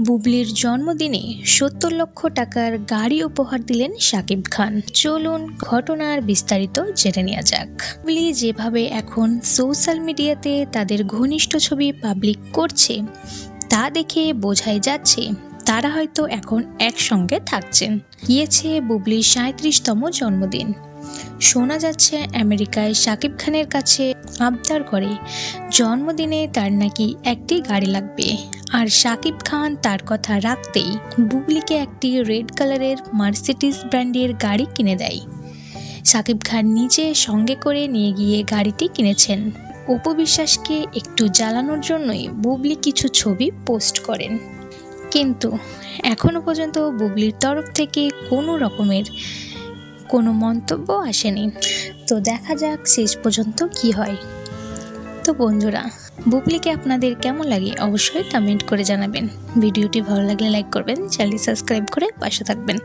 বুবলির জন্মদিনে ৭০ লক্ষ টাকার গাড়ি উপহার দিলেন শাকিব খান। চলুন ঘটনার বিস্তারিত জেনে নেওয়া যাক। বুবলি যেভাবে এখন সোশ্যাল মিডিয়াতে তাদের ঘনিষ্ঠ ছবি পাবলিক করছে তা দেখে বোঝাই যাচ্ছে তারা হয়তো এখন একসঙ্গে থাকছেন। গিয়েছে বুবলির ৩৭তম জন্মদিন। শোনা যাচ্ছে আমেরিকায় শাকিব খানের কাছে আবদার করে জন্মদিনে তার নাকি একটি গাড়ি লাগবে, আর শাকিব খান তার কথা রাখতেই বুবলিকে একটি রেড কালারের মার্সিডিজ ব্র্যান্ডের গাড়ি কিনে দেয়। শাকিব খান নিজে সঙ্গে করে নিয়ে গিয়ে গাড়িটি কিনেছেন। অপু বিশ্বাসকে একটু জ্বালানোর জন্যই বুবলি কিছু ছবি পোস্ট করেন, কিন্তু এখনো পর্যন্ত বুবলির তরফ থেকে কোনো রকমের কোনো মন্তব্য আসেনি। তো দেখা যাক শেষ পর্যন্ত কি হয়। তো বন্ধুরা, বুবলিকে আপনাদের কেমন লাগে অবশ্যই কমেন্ট করে জানাবেন। ভিডিওটি ভালো লাগলে লাইক করবেন, চ্যানেলটি সাবস্ক্রাইব করে পাশে থাকবেন।